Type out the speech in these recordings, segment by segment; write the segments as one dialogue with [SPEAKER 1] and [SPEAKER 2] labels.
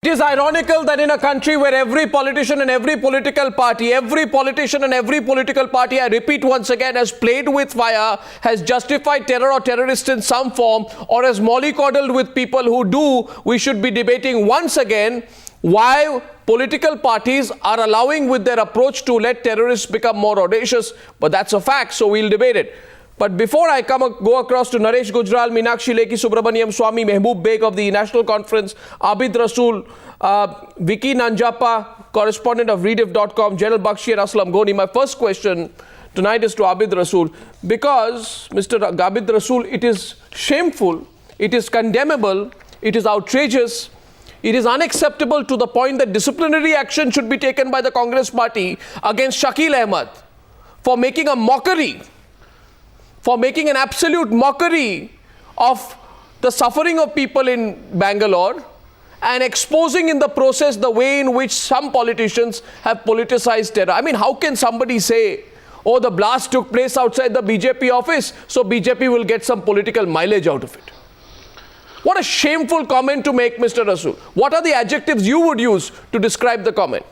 [SPEAKER 1] It is ironical that in a country where every politician and every political party, I repeat once again, has played with fire, has justified terror or terrorists in some form, or has mollycoddled with people who do, we should be debating once again why political parties are allowing with their approach to let terrorists become more audacious. But that's a fact, so we'll debate it. But before I go across to Naresh Gujral, Meenakshi Lekhi Subramaniam Swamy, Mehboob Beg of the National Conference, Abid Rasool, Vicky Nanjappa, correspondent of Rediff.com, General Bakshi and Aslam Ghoni. My first question tonight is to Abid Rasool. Because, Mr. Abid Rasool, it is shameful, it is condemnable, it is outrageous, it is unacceptable to the point that disciplinary action should be taken by the Congress party against Shakil Ahmed for making a mockery, for making an absolute mockery of the suffering of people in Bangalore and exposing in the process the way in which some politicians have politicized terror. I mean, how can somebody say, oh, the blast took place outside the BJP office, so BJP will get some political mileage out of it? What a shameful comment to make, Mr. Rasool. What are the adjectives you would use to describe the comment?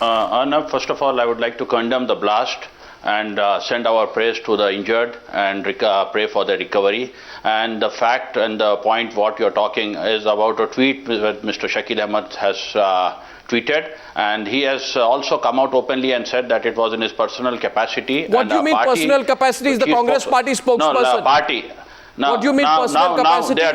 [SPEAKER 2] Arnab, first of all, I would like to condemn the blast and send our prayers to the injured and pray for their recovery. And the fact and the point what you're talking is about a tweet that Mr. Shakil Ahmed has tweeted, and he has also come out openly and said that it was in his personal capacity.
[SPEAKER 1] What do you mean personal capacity? Is the Congress party spokesperson?
[SPEAKER 2] No, party. Now,
[SPEAKER 1] what do you mean personal capacity?
[SPEAKER 2] There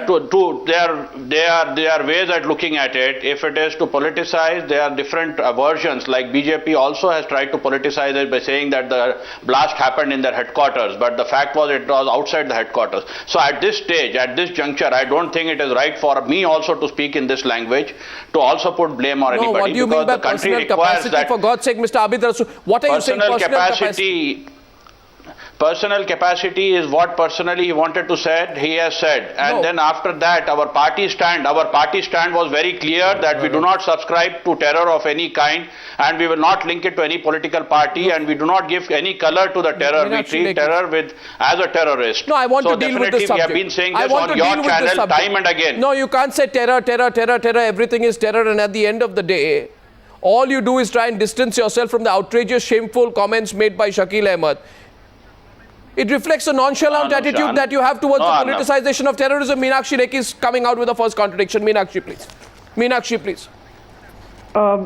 [SPEAKER 2] are ways at looking at it. If it is to politicize, there are different versions. Like BJP also has tried to politicize it by saying that the blast happened in their headquarters, but the fact was it was outside the headquarters. So at this stage, at this juncture, I don't think it is right for me also to speak in this language, to also put blame on anybody.
[SPEAKER 1] What do you mean by personal capacity? For God's sake, Mr. Abid Rasool, what are you saying? Personal capacity.
[SPEAKER 2] Personal capacity is what personally he wanted to say, he has said. And then after that, our party stand was very clear that we do not subscribe to terror of any kind, and we will not link it to any political party, and we do not give any color to the terror. We treat terror as a terrorist.
[SPEAKER 1] No, I want to deal with this subject.
[SPEAKER 2] We have been saying this on your channel time and again.
[SPEAKER 1] No, you can't say terror, everything is terror, and at the end of the day, all you do is try and distance yourself from the outrageous, shameful comments made by Shakil Ahmed. It reflects a nonchalant attitude that you have towards the politicization of terrorism. Meenakshi Lekhi is coming out with the first contradiction. Meenakshi, please. Meenakshi, please.
[SPEAKER 3] Mr.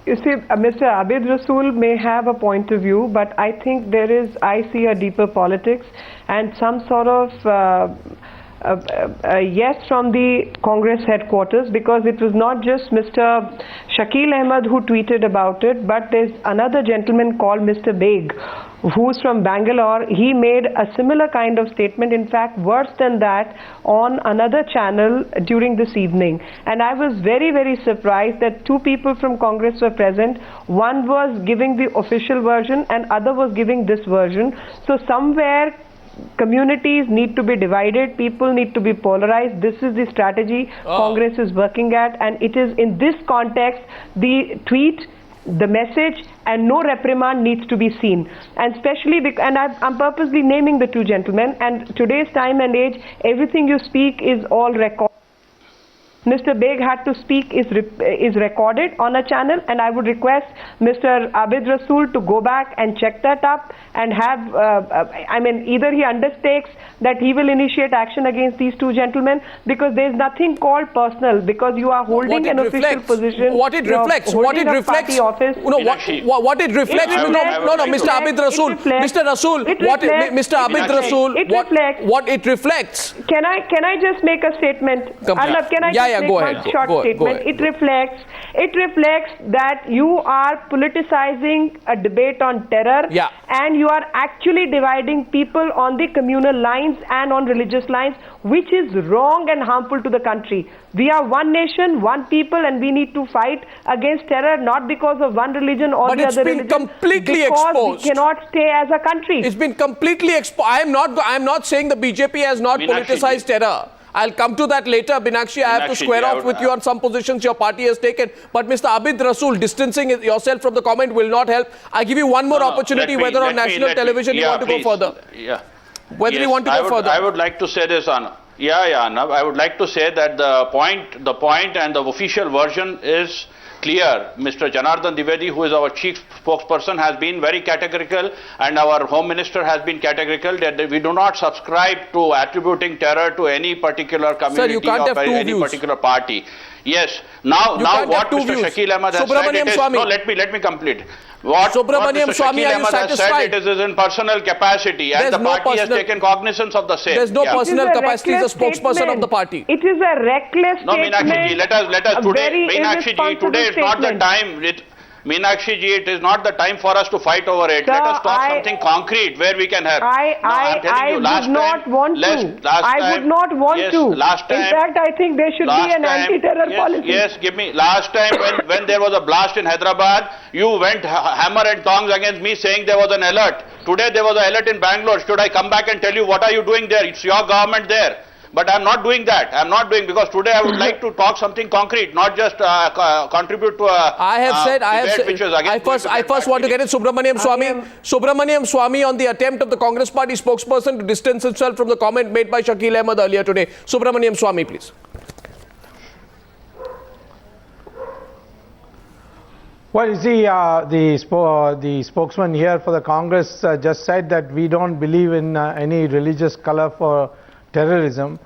[SPEAKER 3] Abid Rasool may have a point of view, but I think I see a deeper politics and some sort of yes from the Congress headquarters, because it was not just Mr. Shakil Ahmed who tweeted about it, but there's another gentleman called Mr. Beg, who's from Bangalore. He made a similar kind of statement, in fact worse than that, on another channel during this evening. And I was very, very surprised that two people from Congress were present. One was giving the official version and other was giving this version. So somewhere communities need to be divided, people need to be polarized. This is the strategy Congress is working at, and it is in this context the tweet, the message, and no reprimand needs to be seen. And especially and I'm purposely naming the two gentlemen, and today's time and age, everything you speak is all recorded. Mr. Beg had to speak is recorded on a channel, and I would request Mr. Abid Rasool to go back and check that up and have, either he undertakes that he will initiate action against these two gentlemen, because there is nothing called personal, because you are holding an official position.
[SPEAKER 1] What it reflects, Mr. Abid Rasool, what it reflects.
[SPEAKER 3] Can I just make a statement? Arnab, can I make one short statement? It reflects that you are politicizing a debate on terror, and you are actually dividing people on the communal lines and on religious lines, which is wrong and harmful to the country. We are one nation, one people, and we need to fight against terror, not because of one religion or the other religion.
[SPEAKER 1] But it's been completely exposed.
[SPEAKER 3] Because we cannot stay as a country.
[SPEAKER 1] It's been completely exposed. I am not saying the BJP has not politicized terror. I'll come to that later, Meenakshi. I have to square off with you on some positions your party has taken. But Mr. Abid Rasool, distancing yourself from the comment will not help. I give you one more opportunity, whether on national television you want to go further.
[SPEAKER 2] Yeah.
[SPEAKER 1] Whether you want to go further.
[SPEAKER 2] I would like to say this on. Now I would like to say that the point and the official version is clear. Mr. Janardhan Dwivedi, who is our chief spokesperson, has been very categorical, and our Home Minister has been categorical that we do not subscribe to attributing terror to any particular community or any particular party. Yes. Now what Mr. Shakeel Ahmed has said, it is, no, let me complete. What Mr. Shakeel Ahmed has said, it is in personal capacity, and the party has taken cognizance of the same.
[SPEAKER 1] There's no personal capacity as a spokesperson of the party.
[SPEAKER 3] It is a reckless statement.
[SPEAKER 2] No, Meenakshi ji, let us today, Meenakshi ji, today is not the time. Meenakshi ji, it is not the time for us to fight over it.
[SPEAKER 3] Sir,
[SPEAKER 2] let us talk something concrete where we can help.
[SPEAKER 3] I would not want to. I would not want to.
[SPEAKER 2] Last time,
[SPEAKER 3] in fact, I think there should be an anti-terror policy.
[SPEAKER 2] Yes, give me. Last time when there was a blast in Hyderabad, you went hammer and tongs against me saying there was an alert. Today there was an alert in Bangalore. Should I come back and tell you what are you doing there? It's your government there. But I'm not doing that. I'm not doing, because today I would like to talk something concrete, not just contribute to a
[SPEAKER 1] I first want to get it Subramaniam Swamy. Subramaniam Swamy on the attempt of the Congress party spokesperson to distance himself from the comment made by Shakeel Ahmed earlier today. Subramaniam Swamy, please.
[SPEAKER 4] Well, you see, the spokesman here for the Congress just said that we don't believe in any religious color for terrorism,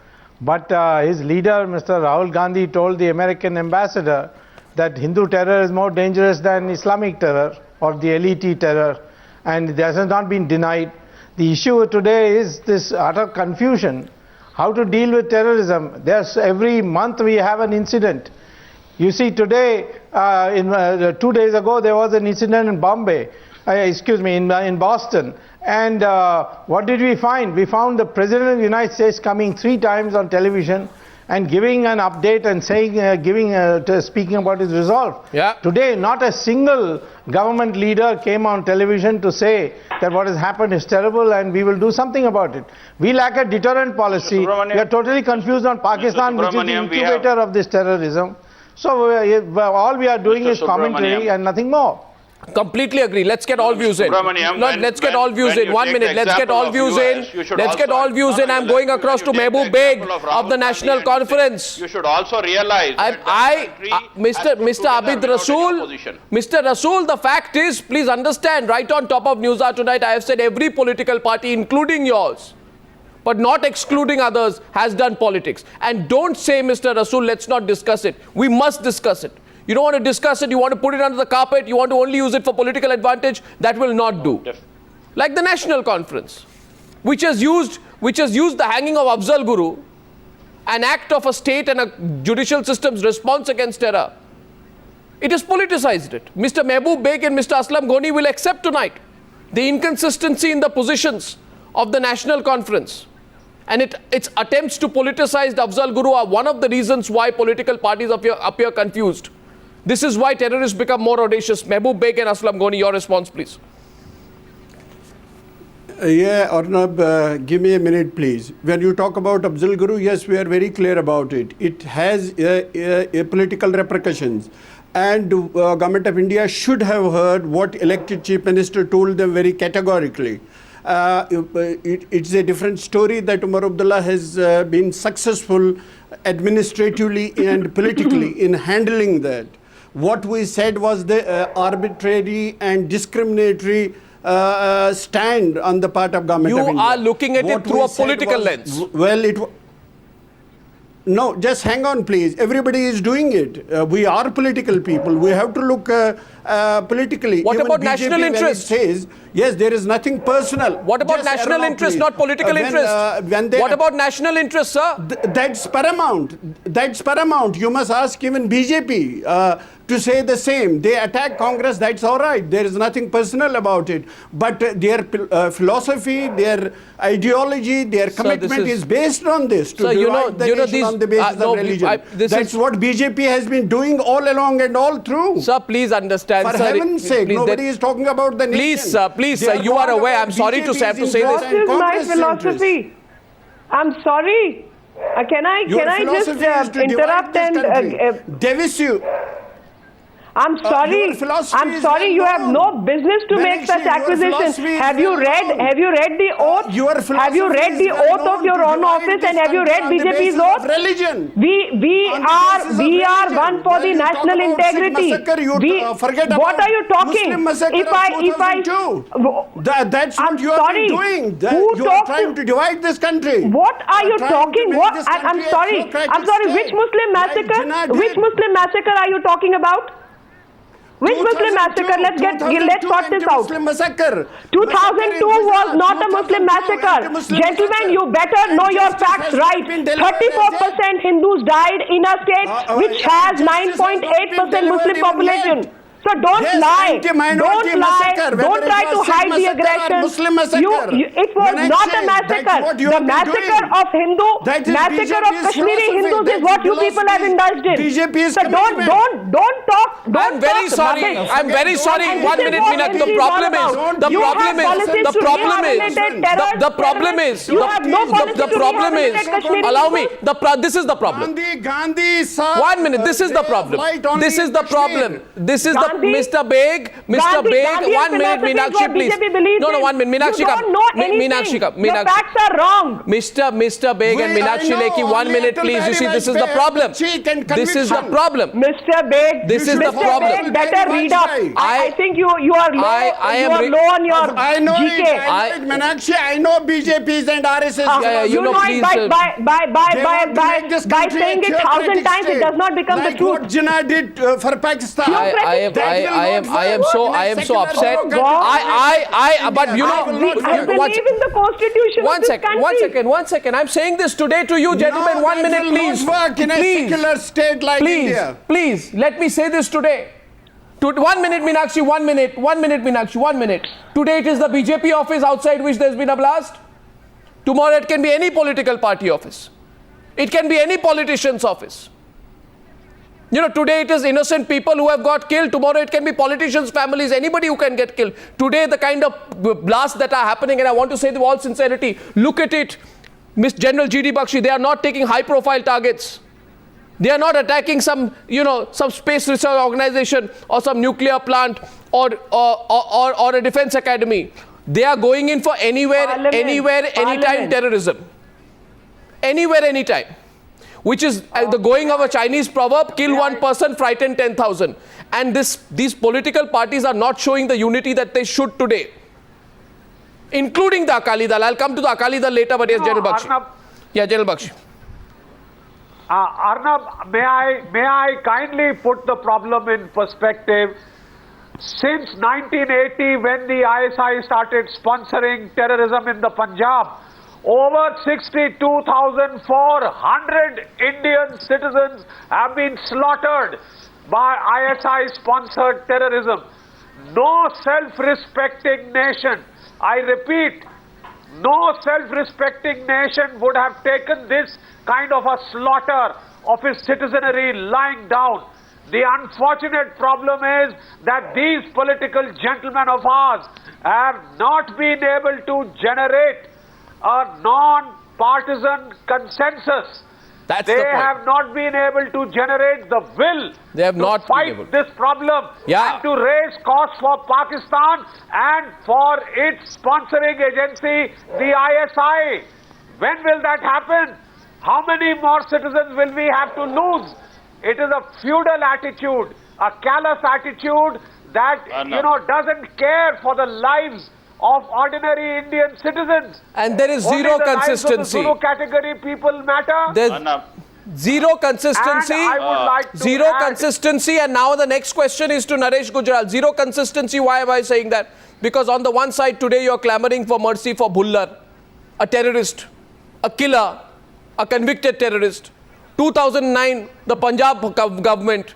[SPEAKER 4] but his leader, Mr. Rahul Gandhi, told the American ambassador that Hindu terror is more dangerous than Islamic terror or the elite terror, and that has not been denied. The issue today is this utter confusion, how to deal with terrorism. Every month we have an incident. You see, today, 2 days ago, there was an incident in Bombay, in Boston. And what did we find? We found the President of the United States coming 3 times on television and giving an update and saying, speaking about his resolve.
[SPEAKER 1] Yeah.
[SPEAKER 4] Today, not a single government leader came on television to say that what has happened is terrible and we will do something about it. We lack a deterrent policy. We are totally confused on Pakistan, which is the incubator of this terrorism. So all we are doing is commentary and nothing more.
[SPEAKER 1] Completely agree. Let's get all views in. Let's get all views in. 1 minute. Let's get all views in. Let's get all views in. I'm going across to Mehboob Beg of the National Conference.
[SPEAKER 2] You should also realize
[SPEAKER 1] Mr. Abid Rasool, Mr. Rasool, the fact is, please understand, right on top of News Hour tonight, I have said every political party, including yours, but not excluding others, has done politics. And don't say, Mr. Rasool, let's not discuss it. We must discuss it. You don't want to discuss it, you want to put it under the carpet, you want to only use it for political advantage, that will not do. Like the National Conference, which has used the hanging of Afzal Guru, an act of a state and a judicial system's response against terror. It has politicized it. Mr. Mehboob Beg and Mr. Aslam Ghani will accept tonight the inconsistency in the positions of the National Conference. And its attempts to politicize the Afzal Guru are one of the reasons why political parties appear confused. This is why terrorists become more audacious. Mehboob Beg and Aslam Ghani, your response, please.
[SPEAKER 5] Arnab, give me a minute, please. When you talk about Afzal Guru, yes, we are very clear about it. It has political repercussions. And Government of India should have heard what elected Chief Minister told them very categorically. It's a different story that Umar Abdullah has been successful administratively and politically in handling that. What we said was the arbitrary and discriminatory stand on the part of Government of India.
[SPEAKER 1] You are looking at it through a political lens.
[SPEAKER 5] Well, no, just hang on, please. Everybody is doing it. We are political people. We have to look politically.
[SPEAKER 1] What
[SPEAKER 5] Even
[SPEAKER 1] about
[SPEAKER 5] BJP,
[SPEAKER 1] national interest?
[SPEAKER 5] Says, yes, there is nothing personal.
[SPEAKER 1] What about
[SPEAKER 5] just
[SPEAKER 1] national interest, not political interest? What about national interest, sir?
[SPEAKER 5] That's paramount. That's paramount. You must ask even BJP to say the same. They attack Congress, that's all right. There is nothing personal about it. But their philosophy, their ideology, their commitment is based on this, to divide the nation on the basis of religion. That's what BJP has been doing all along and all through.
[SPEAKER 1] Sir, please understand.
[SPEAKER 5] For heaven's sake, nobody is talking about the nation.
[SPEAKER 1] Please, sir, you are aware. I'm sorry to have to say this.
[SPEAKER 3] What is my philosophy? I'm sorry. Can I just interrupt and
[SPEAKER 5] Davis, you.
[SPEAKER 3] I'm sorry.
[SPEAKER 5] Your philosophy
[SPEAKER 3] I'm
[SPEAKER 5] is
[SPEAKER 3] sorry.
[SPEAKER 5] well
[SPEAKER 3] You have
[SPEAKER 5] known.
[SPEAKER 3] no business to make
[SPEAKER 5] Meenakshi,
[SPEAKER 3] such
[SPEAKER 5] your
[SPEAKER 3] acquisitions.
[SPEAKER 5] philosophy is
[SPEAKER 3] Have you
[SPEAKER 5] well
[SPEAKER 3] read?
[SPEAKER 5] known.
[SPEAKER 3] Have you read the oath?
[SPEAKER 5] Your
[SPEAKER 3] Have you
[SPEAKER 5] philosophy
[SPEAKER 3] read
[SPEAKER 5] is
[SPEAKER 3] the
[SPEAKER 5] well
[SPEAKER 3] oath of
[SPEAKER 5] known
[SPEAKER 3] your
[SPEAKER 5] to
[SPEAKER 3] own
[SPEAKER 5] divide
[SPEAKER 3] office?
[SPEAKER 5] this
[SPEAKER 3] And have you
[SPEAKER 5] country
[SPEAKER 3] read
[SPEAKER 5] on the
[SPEAKER 3] BJP's
[SPEAKER 5] basis
[SPEAKER 3] oath?
[SPEAKER 5] of religion.
[SPEAKER 3] We
[SPEAKER 5] On the
[SPEAKER 3] are
[SPEAKER 5] basis of
[SPEAKER 3] one
[SPEAKER 5] religion.
[SPEAKER 3] for
[SPEAKER 5] When
[SPEAKER 3] the
[SPEAKER 5] you talk
[SPEAKER 3] national
[SPEAKER 5] about Sikh
[SPEAKER 3] integrity.
[SPEAKER 5] massacre, you forget
[SPEAKER 3] What
[SPEAKER 5] about
[SPEAKER 3] are you talking?
[SPEAKER 5] Muslim massacre
[SPEAKER 3] If
[SPEAKER 5] of
[SPEAKER 3] I
[SPEAKER 5] 2002. That's what
[SPEAKER 3] I'm
[SPEAKER 5] you have
[SPEAKER 3] sorry.
[SPEAKER 5] been doing.
[SPEAKER 3] Who
[SPEAKER 5] You are
[SPEAKER 3] talked
[SPEAKER 5] trying to divide this country.
[SPEAKER 3] What are you
[SPEAKER 5] Trying to
[SPEAKER 3] talking?
[SPEAKER 5] make
[SPEAKER 3] What?
[SPEAKER 5] this
[SPEAKER 3] I'm
[SPEAKER 5] country a
[SPEAKER 3] sorry.
[SPEAKER 5] theocratic
[SPEAKER 3] I'm sorry. Which
[SPEAKER 5] state,
[SPEAKER 3] Muslim
[SPEAKER 5] like
[SPEAKER 3] massacre?
[SPEAKER 5] Jinnah
[SPEAKER 3] Which
[SPEAKER 5] did.
[SPEAKER 3] Muslim massacre are you talking about? Which Muslim massacre? Let's sort this out. 2002 was not a Muslim massacre. Gentlemen, you better know your facts right. 34% Hindus died in a state which has 9.8% Muslim population. So don't lie. Don't lie. Don't try to hide the aggression. It was not a massacre. The massacre of massacre of Kashmiri Hindus is what you people have indulged in. So don't talk.
[SPEAKER 1] I'm very sorry. I'm very sorry. 1 minute, Meenakshi. The problem is. The problem is. Allow me. This is the problem.
[SPEAKER 5] Gandhi saw
[SPEAKER 1] 1 minute. This is the problem. This is the problem. This is the Mr. Beg. 1 minute, Meenakshi, please. No, 1 minute. Meenakshi,
[SPEAKER 3] you don't know anything. Your facts are wrong.
[SPEAKER 1] Mr. Beg and Meenakshi Lekhi, 1 minute, please. You see, this is the problem. This is the problem.
[SPEAKER 3] Mr. Beg,
[SPEAKER 1] This is the problem.
[SPEAKER 3] Beg, better read up. I think you are low.
[SPEAKER 1] I am
[SPEAKER 3] low on your
[SPEAKER 5] I know
[SPEAKER 3] GK.
[SPEAKER 5] it. I know it, Meenakshi. I know BJPs and RSS.
[SPEAKER 1] you know,
[SPEAKER 3] it
[SPEAKER 1] please,
[SPEAKER 3] by saying it 1,000 times, it does not become the
[SPEAKER 5] like
[SPEAKER 3] truth.
[SPEAKER 5] what Jinnah did for Pakistan.
[SPEAKER 1] I am so upset. But you know,
[SPEAKER 3] I believe in the constitution of this country.
[SPEAKER 1] One second. I'm saying this today to you, gentlemen. 1 minute,
[SPEAKER 5] that will
[SPEAKER 1] please.
[SPEAKER 5] not work in a secular state like India.
[SPEAKER 1] Please, let me say this today. 1 minute, Meenakshi, 1 minute. 1 minute, Meenakshi, 1 minute. Today it is the BJP office outside which there's been a blast. Tomorrow it can be any political party office. It can be any politician's office. You know, today it is innocent people who have got killed. Tomorrow it can be politicians' families, anybody who can get killed. Today the kind of blasts that are happening, and I want to say with all sincerity, look at it. Miss General G.D. Bakshi, they are not taking high-profile targets. They are not attacking some space research organization or some nuclear plant or a defense academy. They are going in for anywhere, anytime terrorism. Anywhere, anytime. Which is the going of a Chinese proverb, kill one person, frighten 10,000. And these political parties are not showing the unity that they should today. Including the Akali Dal. I'll come to the Akali Dal later, but yes, General Bakshi. Yeah, General Bakshi.
[SPEAKER 6] Arnab, may I kindly put the problem in perspective? Since 1980, when the ISI started sponsoring terrorism in the Punjab, over 62,400 Indian citizens have been slaughtered by ISI-sponsored terrorism. No self-respecting nation, I repeat, no self-respecting nation would have taken this kind of a slaughter of its citizenry lying down. The unfortunate problem is that these political gentlemen of ours have not been able to generate a non-partisan consensus.
[SPEAKER 1] That's
[SPEAKER 6] they
[SPEAKER 1] the point.
[SPEAKER 6] have not been able to generate the will to fight this problem and to raise costs for Pakistan and for its sponsoring agency, the ISI. When will that happen? How many more citizens will we have to lose? It is a feudal attitude, a callous attitude that doesn't care for the lives of ordinary Indian citizens.
[SPEAKER 1] And there is zero consistency.
[SPEAKER 6] Only the lives of the Zulu category people matter.
[SPEAKER 1] There's zero consistency.
[SPEAKER 6] And I would like to
[SPEAKER 1] zero
[SPEAKER 6] add,
[SPEAKER 1] consistency. And now the next question is to Naresh Gujral. Zero consistency. Why am I saying that? Because on the one side today you're clamoring for mercy for Bhullar, a terrorist, a killer, a convicted terrorist. 2009, the Punjab government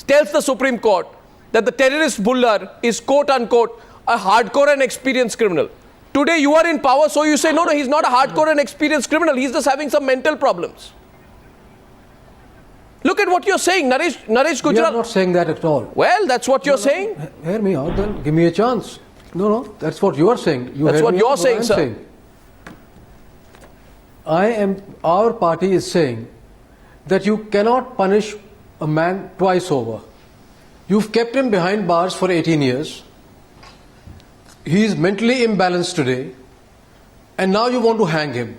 [SPEAKER 1] tells the Supreme Court that the terrorist Bhullar is quote-unquote a hardcore and experienced criminal. Today you are in power, so you say, no, he's not a hardcore and experienced criminal. He's just having some mental problems. Look at what you're saying, Naresh Gujral.
[SPEAKER 7] We are not saying that at all.
[SPEAKER 1] Well, that's what you're saying.
[SPEAKER 7] Hear me out, then give me a chance. No, that's what you are saying.
[SPEAKER 1] That's what you're saying, sir.
[SPEAKER 7] Our party is saying that you cannot punish a man twice over. You've kept him behind bars for 18 years. He is mentally imbalanced today. And now you want to hang him.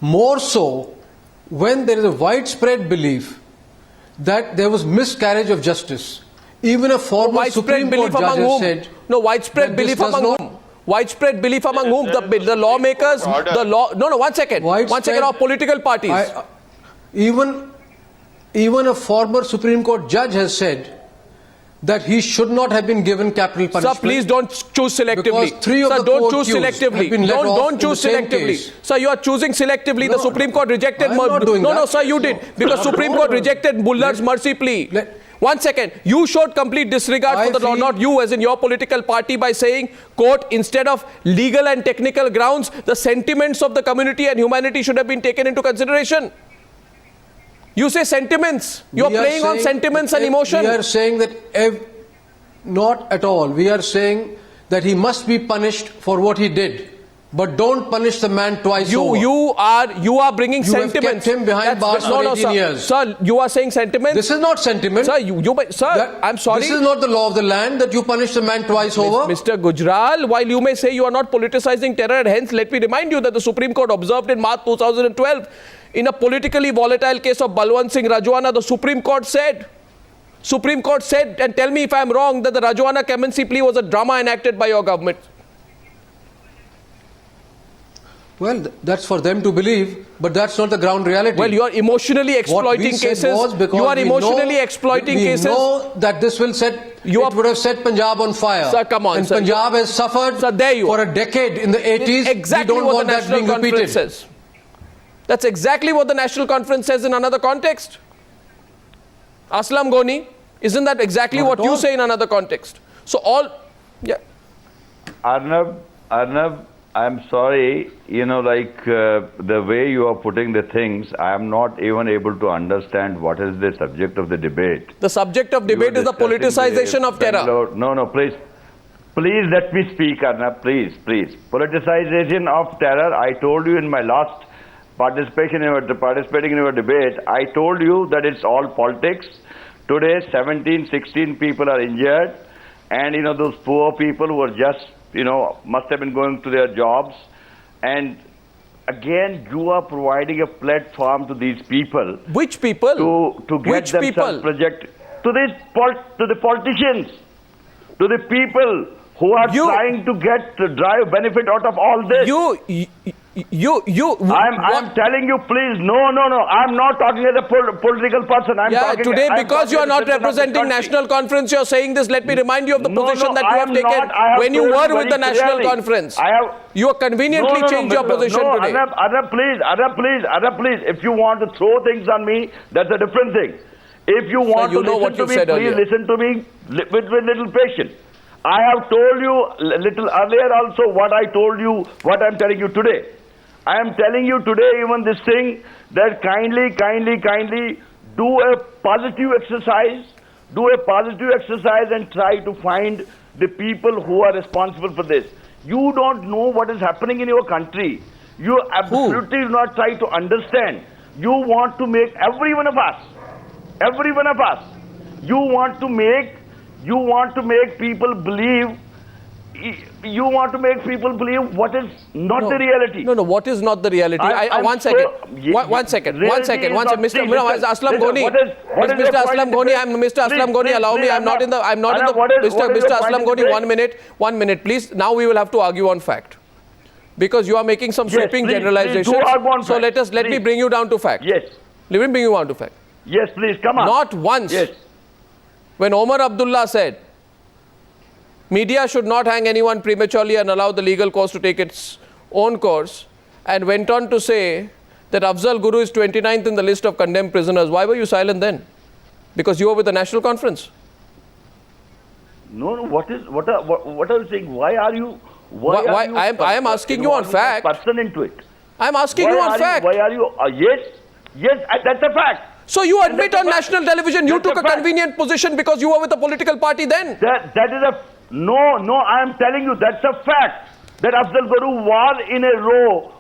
[SPEAKER 7] More so when there is a widespread belief that there was miscarriage of justice. Even a former Supreme Court judge has said...
[SPEAKER 1] No, widespread belief among whom? Widespread belief among whom? The lawmakers, the law... No, 1 second. 1 second, of political parties.
[SPEAKER 7] Even a former Supreme Court judge has said that he should not have been given capital punishment.
[SPEAKER 1] Sir, please don't choose selectively.
[SPEAKER 7] Because three of
[SPEAKER 1] Sir,
[SPEAKER 7] the
[SPEAKER 1] don't
[SPEAKER 7] court
[SPEAKER 1] choose
[SPEAKER 7] accused
[SPEAKER 1] selectively.
[SPEAKER 7] have been let off
[SPEAKER 1] Don't
[SPEAKER 7] in
[SPEAKER 1] choose
[SPEAKER 7] the same
[SPEAKER 1] selectively.
[SPEAKER 7] case.
[SPEAKER 1] Sir, you are choosing selectively.
[SPEAKER 7] No,
[SPEAKER 1] The Supreme Court rejected...
[SPEAKER 7] I'm not doing that.
[SPEAKER 1] No, sir, you did. Because Supreme Court rejected Bullard's mercy plea. 1 second. You showed complete disregard for the law, not you as in your political party, by saying, court, instead of legal and technical grounds, the sentiments of the community and humanity should have been taken into consideration. You say sentiments. You are playing on sentiments and emotion.
[SPEAKER 7] We are saying that... Not at all. We are saying that he must be punished for what he did. But don't punish the man twice over.
[SPEAKER 1] You are bringing sentiments.
[SPEAKER 7] You have kept him behind bars for 18 years.
[SPEAKER 1] Sir, you are saying sentiments.
[SPEAKER 7] This is not sentiment.
[SPEAKER 1] Sir, I'm sorry.
[SPEAKER 7] This is not the law of the land that you punish the man twice over.
[SPEAKER 1] Mr. Gujral, while you may say you are not politicizing terror, and hence let me remind you that the Supreme Court observed in March 2012, in a politically volatile case of Balwant Singh Rajwana, the Supreme Court said, and tell me if I am wrong, that the Rajwana clemency plea was a drama enacted by your government.
[SPEAKER 7] Well, that's for them to believe, but that's not the ground reality.
[SPEAKER 1] Well, you are emotionally exploiting cases. You are emotionally exploiting cases.
[SPEAKER 7] We know that this will set, it would have set Punjab on fire.
[SPEAKER 1] Sir, come on.
[SPEAKER 7] And Punjab has suffered for a decade in the 80s.
[SPEAKER 1] Exactly
[SPEAKER 7] we don't want that being repeated.
[SPEAKER 1] Says. That's exactly what the National Conference says in another context. Aslam Ghani, isn't that exactly what you say in another context? So
[SPEAKER 8] Arnab, I'm sorry, the way you are putting the things, I am not even able to understand what is the subject of the debate.
[SPEAKER 1] The subject of debate is the politicization of terror.
[SPEAKER 8] No, please let me speak, Arnab, please. Politicization of terror, I told you in my last participating in your debate, I told you that it's all politics. Today, 17, 16 people are injured, and those poor people who are just, must have been going to their jobs. And again, you are providing a platform to these people.
[SPEAKER 1] Which people?
[SPEAKER 8] To get themselves project to the politicians, to the people who are trying to drive benefit out of all this. I'm telling you, please, no. I'm not talking as a political person.
[SPEAKER 1] Today, because you are not representing National Conference, you are saying this. Let me remind you of the position that you have taken when you were with the National Conference. You have conveniently changed your position today.
[SPEAKER 8] Arnab, please. If you want to throw things on me, that's a different thing. If you want to listen to me, please listen to me with little patience. I have told you little earlier also what I told you, what I'm telling you today. I am telling you today even this thing, that kindly do a positive exercise and try to find the people who are responsible for this. You don't know what is happening in your country. You absolutely do not try to understand. You want to make every one of us, you want to make people believe. You want to make people believe what is not the reality.
[SPEAKER 1] No, what is not the reality? One second. Mr. Aslam Ghani. Mr. Aslam Ghani, allow me. I'm not in the. Mr. Aslam Ghani, 1 minute, please. Now we will have to argue on fact, because you are making some sweeping generalizations. So let me bring you down to fact.
[SPEAKER 8] Yes.
[SPEAKER 1] Let me bring you down to fact.
[SPEAKER 8] Yes, please, come on.
[SPEAKER 1] Not once.
[SPEAKER 8] Yes.
[SPEAKER 1] When Omar Abdullah said, media should not hang anyone prematurely and allow the legal course to take its own course, and went on to say that Afzal Guru is 29th in the list of condemned prisoners. Why were you silent then? Because you were with the National Conference.
[SPEAKER 8] No, what are you saying? Why are you?
[SPEAKER 1] I am asking you on fact.
[SPEAKER 8] Person into it.
[SPEAKER 1] I am asking you on fact.
[SPEAKER 8] Why are you? Yes, that's a fact.
[SPEAKER 1] So you admit on national television you took a convenient position because you were with a political party then.
[SPEAKER 8] That is a no. I am telling you that's a fact. that Afzal Guru was in a row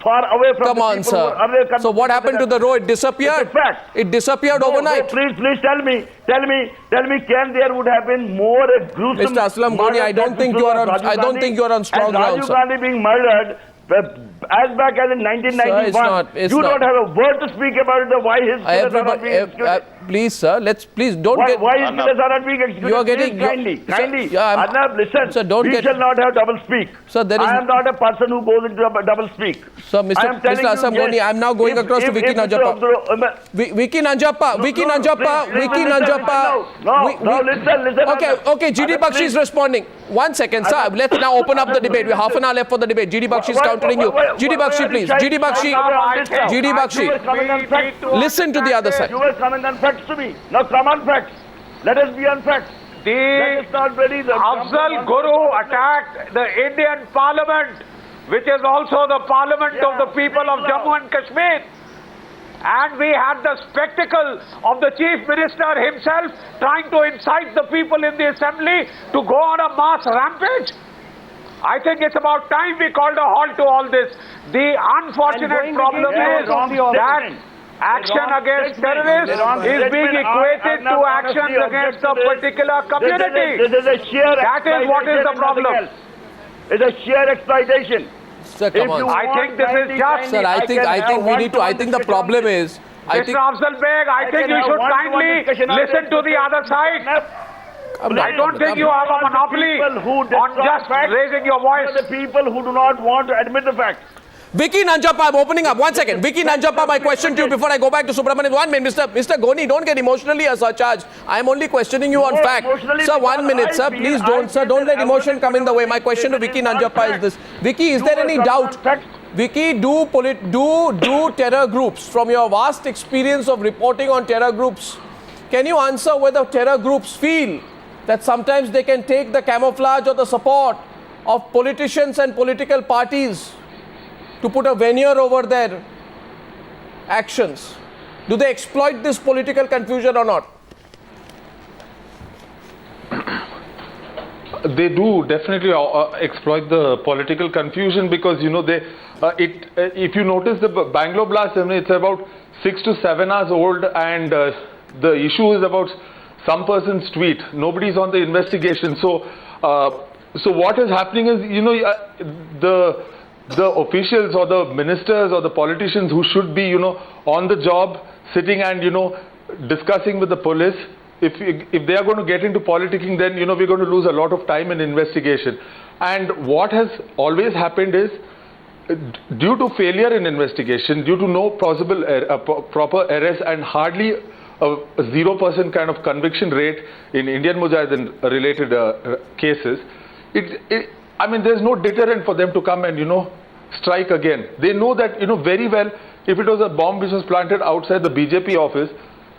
[SPEAKER 8] far away from
[SPEAKER 1] Come
[SPEAKER 8] the
[SPEAKER 1] on,
[SPEAKER 8] people who were
[SPEAKER 1] sir.
[SPEAKER 8] earlier
[SPEAKER 1] So what happened to the row? It disappeared?
[SPEAKER 8] It's a fact.
[SPEAKER 1] It disappeared overnight.
[SPEAKER 8] No, please tell me, can there would have been more a gruesome
[SPEAKER 1] Mr. Aslam Ghani, I don't think you are on strong ground,
[SPEAKER 8] Rajiv
[SPEAKER 1] sir.
[SPEAKER 8] Gandhi being murdered as back as in 1991.
[SPEAKER 1] It's
[SPEAKER 8] you
[SPEAKER 1] not.
[SPEAKER 8] don't have a word to speak about it, why his killers are not being executed.
[SPEAKER 1] Please, sir, please don't get...
[SPEAKER 8] Why his killers are not being executed?
[SPEAKER 1] You are getting...
[SPEAKER 8] Kindly.
[SPEAKER 1] Yeah,
[SPEAKER 8] Arnab, listen.
[SPEAKER 1] Sir, don't
[SPEAKER 8] we shall not have double speak.
[SPEAKER 1] Sir, there is...
[SPEAKER 8] I am not a person who goes into double speak.
[SPEAKER 1] Sir, Mr. Aslam Ghani, I am now going across to Vicky Nanjappa. Vicky Nanjappa.
[SPEAKER 8] No, listen.
[SPEAKER 1] Okay, GD Bakshi is responding. 1 second, sir. Let's now open up the debate. We have half an hour left for the debate. GD Bakshi is countering you. GD Bakshi, please. GD Bakshi. Listen to the other side.
[SPEAKER 8] You were coming on facts to me. Now come on facts. Let us be on facts.
[SPEAKER 6] Afzal Guru attacked the Indian Parliament, which is also the Parliament of the people of Jammu and Kashmir. And we had the spectacle of the Chief Minister himself trying to incite the people in the Assembly to go on a mass rampage. I think it's about time we called a halt to all this. The unfortunate problem is that action against terrorists is being equated to actions against a particular community. That is what is the problem.
[SPEAKER 8] It's a sheer exploitation.
[SPEAKER 1] Sir, come on.
[SPEAKER 6] I think this is just...
[SPEAKER 1] Sir, I think we need to... I think the problem is...
[SPEAKER 6] Mr. Afzal Beg, I think you should kindly listen to the other side. I don't think you have a monopoly on just raising your voice.
[SPEAKER 8] The people who do not want to admit the fact.
[SPEAKER 1] Vicky Nanjappa, I'm opening up. 1 second. Vicky Nanjappa, my question to you before I go back to Subramanian. 1 minute. Mr. Ghani, don't get emotionally surcharged. I'm only questioning you on fact. Sir, 1 minute, sir. Please don't, sir. Don't let emotion come in the way. My question to Vicky Nanjappa is this. Vicky, is there any doubt? Vicky, do terror groups, from your vast experience of reporting on terror groups, can you answer whether terror groups feel that sometimes they can take the camouflage or the support of politicians and political parties to put a veneer over their actions? Do they exploit this political confusion or not?
[SPEAKER 9] They do definitely exploit the political confusion, because if you notice the Bangalore blast, it's about 6 to 7 hours old, and the issue is about some person's tweet. Nobody's on the investigation. So what is happening is, the officials or the ministers or the politicians who should be, on the job, sitting and, discussing with the police, if they are going to get into politicking, then, we're going to lose a lot of time in investigation. And what has always happened is, due to failure in investigation, due to no possible proper arrest and hardly a 0% kind of conviction rate in Indian Mujahideen related cases, there's no deterrent for them to come and, strike again. They know that, very well, if it was a bomb which was planted outside the BJP office,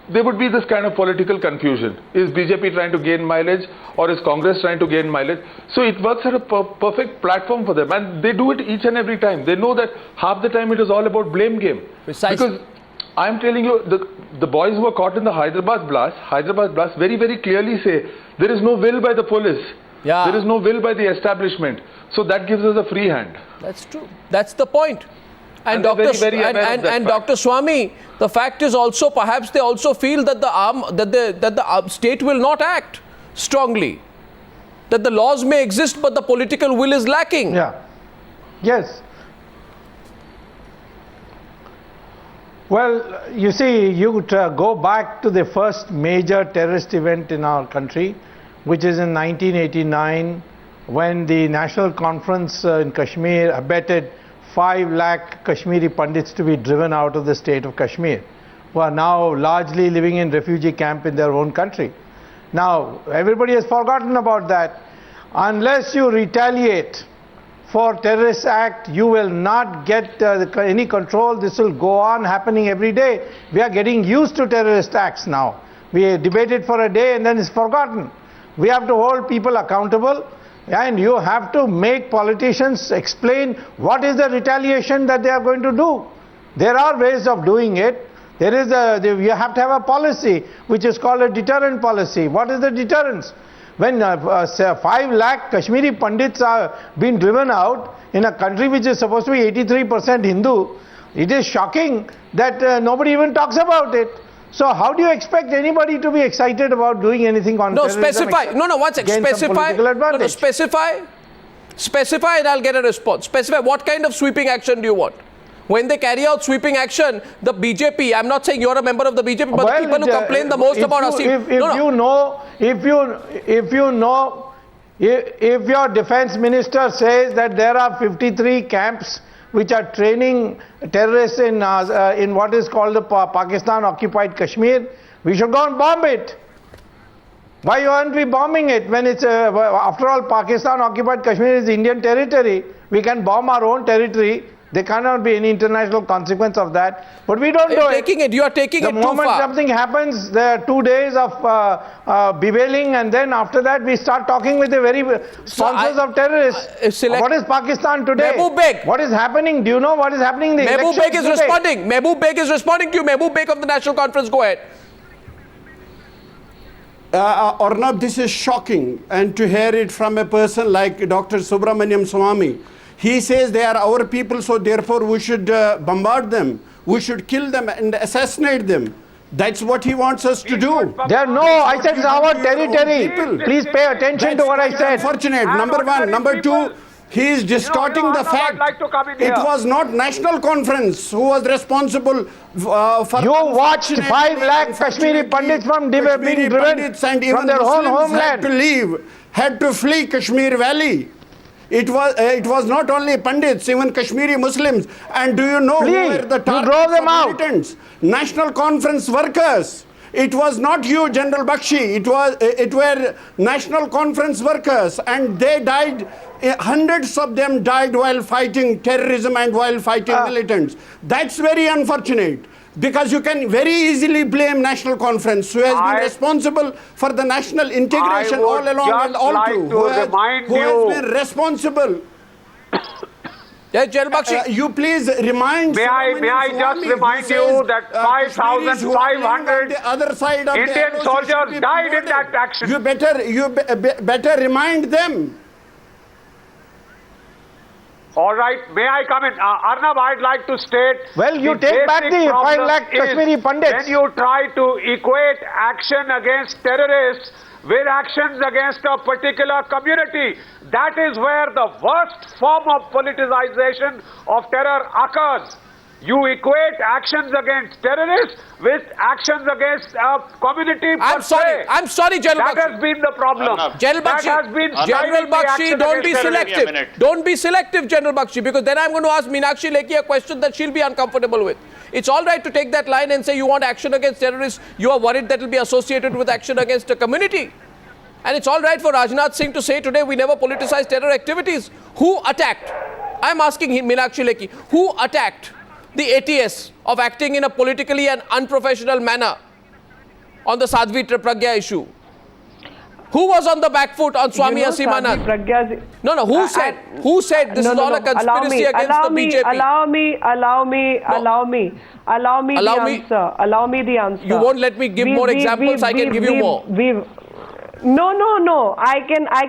[SPEAKER 9] there would be this kind of political confusion. Is BJP trying to gain mileage, or is Congress trying to gain mileage? So it works at a perfect platform for them, and they do it each and every time. They know that half the time it is all about blame game. Precisely. Because I'm telling you, the boys who were caught in the Hyderabad blast very, very clearly say there is no will by the police. Yeah. There is no will by the establishment. So that gives us a free hand.
[SPEAKER 1] That's true. That's the point. And Dr. Swami, the fact is also, perhaps they also feel that the state will not act strongly, that the laws may exist but the political will is lacking.
[SPEAKER 4] Yeah. Yes. Well, you see, you go back to the first major terrorist event in our country, which is in 1989, when the National Conference in Kashmir abetted 5 lakh Kashmiri Pandits to be driven out of the state of Kashmir, who are now largely living in refugee camp in their own country. Now, everybody has forgotten about that. Unless you retaliate for terrorist act, you will not get any control. This will go on happening every day. We are getting used to terrorist acts now. We debate it for a day and then it's forgotten. We have to hold people accountable. And you have to make politicians explain what is the retaliation that they are going to do. There are ways of doing it. You have to have a policy which is called a deterrent policy. What is the deterrence? when 5 lakh Kashmiri Pandits are being driven out in a country which is supposed to be 83% Hindu, it is shocking that nobody even talks about it. So how do you expect anybody to be excited about doing anything on terrorism?
[SPEAKER 1] Specify. No, one second. Specify and I'll get a response. Specify what kind of sweeping action do you want? When they carry out sweeping action, the BJP, I'm not saying you're a member of the BJP, but the people who complain the most about Asim.
[SPEAKER 4] If your defense minister says that there are 53 camps which are training terrorists in what is called the Pakistan-occupied Kashmir, we should go and bomb it. Why aren't we bombing it when it's, after all, Pakistan-occupied Kashmir is Indian territory. We can bomb our own territory. There cannot be any international consequence of that. But we don't do it.
[SPEAKER 1] You are taking it too far.
[SPEAKER 4] The moment something happens, there are 2 days of bewailing, and then after that we start talking with the very sponsors of terrorists. What is Pakistan today?
[SPEAKER 1] Mehboob Beg.
[SPEAKER 4] What is happening? Do you know what is happening in the
[SPEAKER 1] Mehboob Beg is responding. Mehboob Beg is responding to you. Mehboob Beg of the National Conference, go ahead.
[SPEAKER 5] Arnab, this is shocking, and to hear it from a person like Dr. Subramaniam Swamy. He says they are our people, so therefore we should bombard them. We should kill them and assassinate them. That's what he wants us to do.
[SPEAKER 4] I said it's our territory. Please pay attention to what I said.
[SPEAKER 5] Unfortunate. Number one. Number two, he is distorting the fact. It was not National Conference who was responsible for...
[SPEAKER 4] You watched 5 lakh Kashmiri Pandits being driven from their own homeland.
[SPEAKER 5] Had to flee Kashmir Valley. It was not only Pandits, even Kashmiri Muslims. And do you know who were the targets of militants? National Conference workers. It was not you, General Bakshi. It were National Conference workers, and they died. Hundreds of them died while fighting terrorism and while fighting militants. That's very unfortunate. Because you can very easily blame National Conference, who has been responsible for the national integration all along and all through, who has been responsible.
[SPEAKER 1] Yes, General Bakshi.
[SPEAKER 5] You please remind.
[SPEAKER 6] May I just remind you that 5,500 Indian soldiers died in that action.
[SPEAKER 5] You better remind them.
[SPEAKER 6] All right, may I come in? Arnab, I'd like to state...
[SPEAKER 4] Well, you take back the 5 lakh Kashmiri Pandits.
[SPEAKER 6] When you try to equate action against terrorists with actions against a particular community, that is where the worst form of politicization of terror occurs. You equate actions against terrorists with actions against a community per se.
[SPEAKER 1] I'm sorry, General Bakshi.
[SPEAKER 6] That has been the problem.
[SPEAKER 1] General Bakshi, don't be selective. Don't be selective, General Bakshi, because then I'm going to ask Meenakshi Lekhi a question that she'll be uncomfortable with. It's all right to take that line and say you want action against terrorists. You are worried that will be associated with action against a community. And it's all right for Rajnath Singh to say today we never politicized terror activities. Who attacked? I'm asking him, Meenakshi Lekhi, who attacked the ATS of acting in a politically and unprofessional manner on the Sadhvi Pragya issue? Who was on the back foot on Swami Asim Anand? No, who said this is all a conspiracy against the BJP?
[SPEAKER 3] Allow me the answer.
[SPEAKER 1] You won't let me give more examples, I can give you more.
[SPEAKER 3] No. I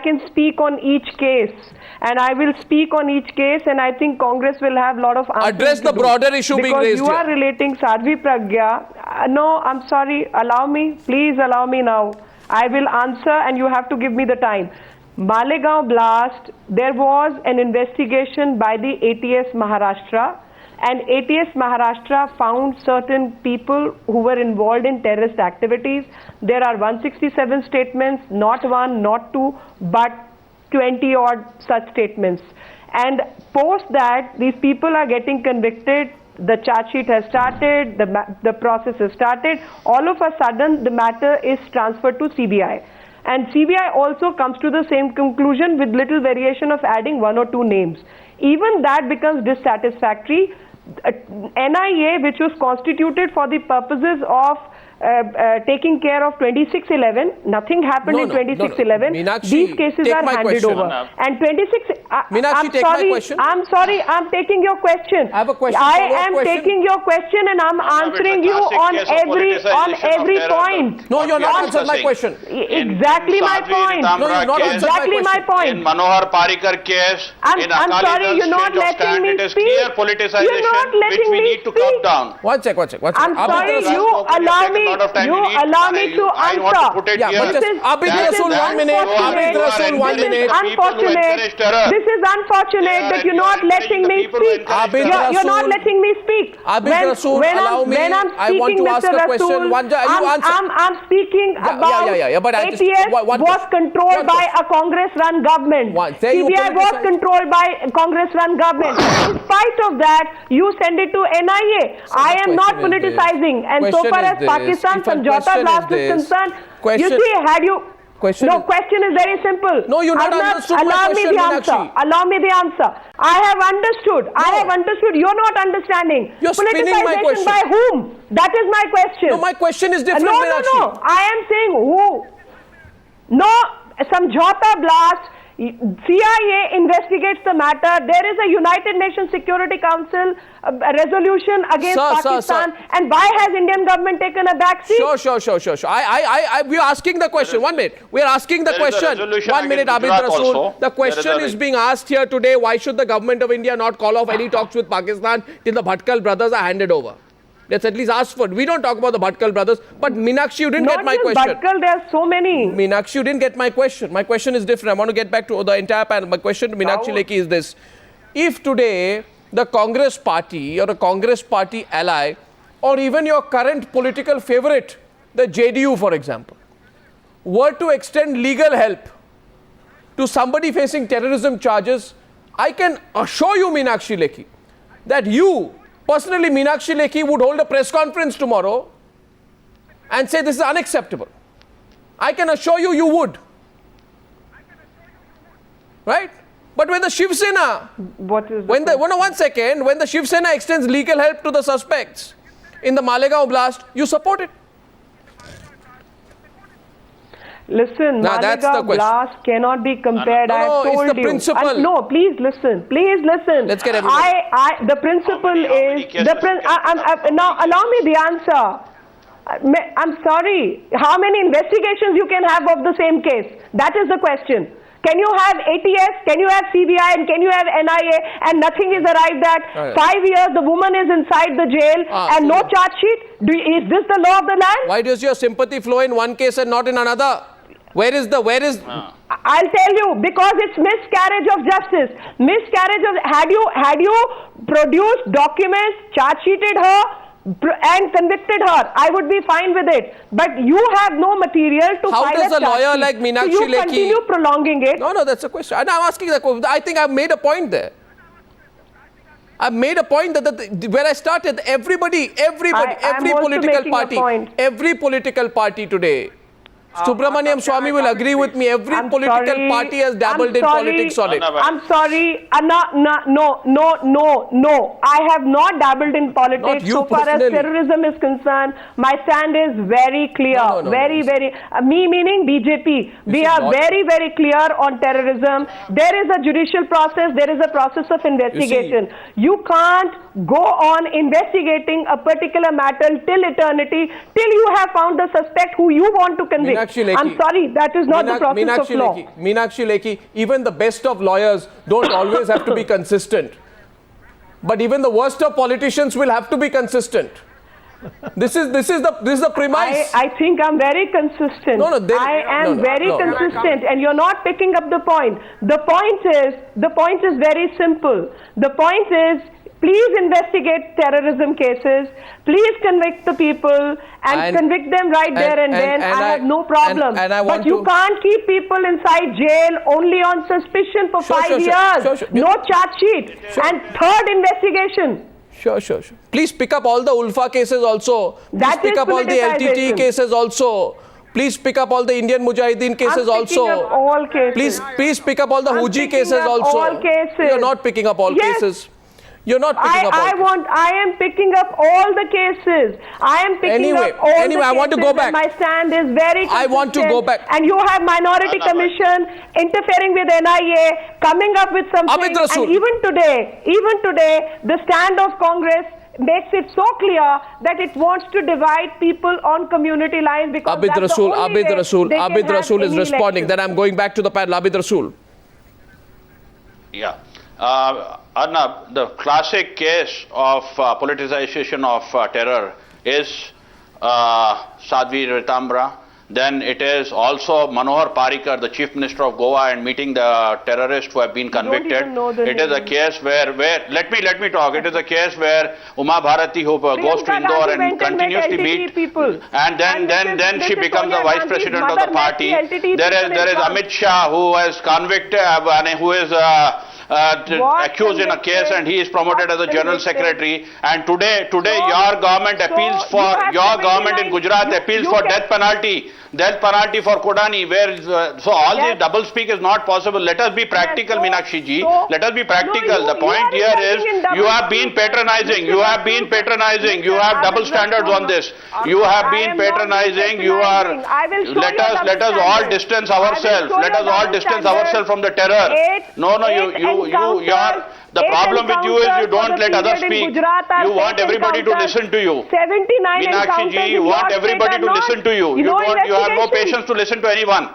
[SPEAKER 3] can speak on each case. And I will speak on each case, and I think Congress will have a lot of answers.
[SPEAKER 1] Address the broader issue being raised
[SPEAKER 3] here. Because you are relating Sadhvi Pragya. No, I'm sorry. Allow me. Please allow me now. I will answer, and you have to give me the time. Malegaon blast, there was an investigation by the ATS Maharashtra, and ATS Maharashtra found certain people who were involved in terrorist activities. There are 167 statements, not one, not two, but 20 odd such statements. And post that, these people are getting convicted. The charge sheet has started, the process has started. All of a sudden, the matter is transferred to CBI. And CBI also comes to the same conclusion with little variation of adding 1 or 2 names. Even that becomes dissatisfactory. NIA, which was constituted for the purposes of taking care of 2611. Nothing happened in 2611.
[SPEAKER 1] Meenakshi,
[SPEAKER 3] these cases are handed over. And 26.
[SPEAKER 1] Meenakshi, take my question.
[SPEAKER 3] I'm sorry. I'm taking your question.
[SPEAKER 1] I have a question.
[SPEAKER 3] I am taking your question and I'm answering you on every point.
[SPEAKER 1] No, you're not answering my question.
[SPEAKER 3] Exactly my point.
[SPEAKER 1] No, you're not answering
[SPEAKER 3] exactly my point.
[SPEAKER 2] In Manohar Parrikar case, in
[SPEAKER 3] I'm sorry,
[SPEAKER 2] Akali
[SPEAKER 3] you're not
[SPEAKER 2] change of
[SPEAKER 3] letting
[SPEAKER 2] stand,
[SPEAKER 3] me
[SPEAKER 2] it is
[SPEAKER 3] speak.
[SPEAKER 2] clear politicization
[SPEAKER 3] You're not
[SPEAKER 2] which
[SPEAKER 3] letting
[SPEAKER 2] we
[SPEAKER 3] me
[SPEAKER 2] need to
[SPEAKER 3] speak.
[SPEAKER 2] cut down.
[SPEAKER 1] One sec.
[SPEAKER 3] I'm sorry, you allow me to
[SPEAKER 2] I want
[SPEAKER 3] answer.
[SPEAKER 2] to put it
[SPEAKER 1] Yeah,
[SPEAKER 2] here.
[SPEAKER 1] but just Abid Rasool, 1 minute. Abid Rasool, 1 minute.
[SPEAKER 3] This is unfortunate that you're not letting me speak. You're not letting me speak.
[SPEAKER 1] Abid Rasool, allow me.
[SPEAKER 3] When I'm
[SPEAKER 1] I want
[SPEAKER 3] speaking,
[SPEAKER 1] to ask
[SPEAKER 3] Mr.
[SPEAKER 1] a question.
[SPEAKER 3] Rasool, I'm speaking about
[SPEAKER 1] but I just-
[SPEAKER 3] APS
[SPEAKER 1] one
[SPEAKER 3] was
[SPEAKER 1] question.
[SPEAKER 3] controlled by a Congress-run government.
[SPEAKER 1] Say you
[SPEAKER 3] CBI was
[SPEAKER 1] politicize-
[SPEAKER 3] controlled by a Congress-run government. In spite of that, you send it to NIA. I am not politicizing. And so far as Pakistan Samjhauta blast is concerned, you see, had you... Question is very simple.
[SPEAKER 1] No, you not understood my
[SPEAKER 3] allow
[SPEAKER 1] question,
[SPEAKER 3] me the answer.
[SPEAKER 1] Meenakshi.
[SPEAKER 3] Allow me the answer. I have understood. I have understood. You're not understanding.
[SPEAKER 1] You're spinning my question.
[SPEAKER 3] By whom? That is my question.
[SPEAKER 1] No, my question is different,
[SPEAKER 3] No. I am saying who. No, Samjhauta blast. CIA investigates the matter. There is a United Nations Security Council resolution against Pakistan. And why has Indian government taken a back seat?
[SPEAKER 1] Sure. We are asking the question. 1 minute. We are asking the question. 1 minute, Abid Rasool. The question is being asked here today. Why should the government of India not call off any talks with Pakistan till the Bhatkal brothers are handed over? Let's at least ask for it. We don't talk about the Bhatkal brothers, but Meenakshi, you didn't get my question.
[SPEAKER 3] Not just Bhatkal, there are so many.
[SPEAKER 1] Meenakshi, you didn't get my question. My question is different. I want to get back to the entire panel. My question to Meenakshi Lekhi is this. If today the Congress party or a Congress party ally or even your current political favorite, the JDU for example, were to extend legal help to somebody facing terrorism charges, I can assure you, Meenakshi Lekhi, that you, personally, Meenakshi Lekhi would hold a press conference tomorrow and say this is unacceptable. I can assure you, you would. Right? But when the Shiv Sena, when the Shiv Sena extends legal help to the suspects in the Malegaon blast, you support it.
[SPEAKER 3] Listen, Malegaon blast cannot be compared. I have told
[SPEAKER 1] it's the principle.
[SPEAKER 3] No, please listen. Please listen.
[SPEAKER 1] Let's get everybody.
[SPEAKER 3] The principle is now allow me the answer. I'm sorry. How many investigations you can have of the same case? That is the question. Can you have ATS, can you have CBI, and can you have NIA, and nothing is arrived at? 5 years, the woman is inside the jail, and no charge sheet? Is this the law of the land?
[SPEAKER 1] Why does your sympathy flow in one case and not in another? I'll
[SPEAKER 3] tell you, because it's miscarriage of justice. Had you produced documents, charge sheeted her, and convicted her, I would be fine with it. But you have no material to file a charge sheet.
[SPEAKER 1] How does a lawyer like Meenakshi Lekhi...
[SPEAKER 3] So you continue prolonging it.
[SPEAKER 1] No, that's a question. And I'm asking that question. I think I've made a point there. I've made a point that where I started, every political party today, Subramaniam Swamy will agree with me. Every political party has dabbled in politics on it.
[SPEAKER 3] I'm sorry. No. I have not dabbled in politics so far as terrorism is concerned. My stand is very clear. Me meaning BJP. We are very clear on terrorism. There is a judicial process. There is a process of investigation. You can't go on investigating a particular matter till eternity, till you have found the suspect who you want to convict. I'm sorry, that is not the process of law.
[SPEAKER 1] Meenakshi Lekhi, even the best of lawyers don't always have to be consistent. But even the worst of politicians will have to be consistent. This is the premise.
[SPEAKER 3] I think I'm very consistent. I am very consistent, and you're not picking up the point. The point is very simple. The point is, please investigate terrorism cases. Please convict the people and convict them right there and then. I have no problem. But you can't keep people inside jail only on suspicion for 5 years. No charge sheet. And third investigation.
[SPEAKER 1] Sure. Please pick up all the Ulfa cases also. Please pick up all the LTT cases also. Please pick up all the Indian Mujahideen cases also.
[SPEAKER 3] Up all cases.
[SPEAKER 1] Please pick up all the Huji cases also.
[SPEAKER 3] All cases.
[SPEAKER 1] You're not picking up all cases. You're not picking up all cases.
[SPEAKER 3] I am picking up all the cases. I am picking up all the cases.
[SPEAKER 1] I want to go back.
[SPEAKER 3] My stand is very consistent.
[SPEAKER 1] I want to go back.
[SPEAKER 3] And you have Minority Commission interfering with NIA, coming up with something.
[SPEAKER 1] Abid Rasool.
[SPEAKER 3] And even today, the stand of Congress makes it so clear that it wants to divide people on community lines because
[SPEAKER 1] Abid
[SPEAKER 3] that's
[SPEAKER 1] Rasool,
[SPEAKER 3] the only way they can
[SPEAKER 1] Abid
[SPEAKER 3] have
[SPEAKER 1] Rasool is
[SPEAKER 3] any
[SPEAKER 1] responding.
[SPEAKER 3] election.
[SPEAKER 1] Then I'm going back to the panel. Abid Rasool.
[SPEAKER 2] Yeah. Arnab, the classic case of politicization of terror is Sadhvi Ritambra. Then it is also Manohar Parrikar, the Chief Minister of Goa, and meeting the terrorists who have been convicted. It is a case where let me talk. It is a case where Uma Bharati, who goes to Indore and continuously meet people, and then she becomes the vice president of the party. There is Amit Shah, who is convicted, who is accused in a case, and he is promoted as a general secretary. And today your government appeals for in Gujarat appeals for death penalty for Kodani, where so all this double speak is not possible. Let us be practical, Meenakshi ji. Let us be practical. The point here is you have been patronizing. You have double standards on this. You have been patronizing. Let us all distance ourselves. Let us all distance ourselves from the terror. The problem with you is you don't let others speak. You want everybody to listen to you.
[SPEAKER 3] 79
[SPEAKER 2] Meenakshi ji, you want everybody to listen to you. You have no patience to listen to anyone.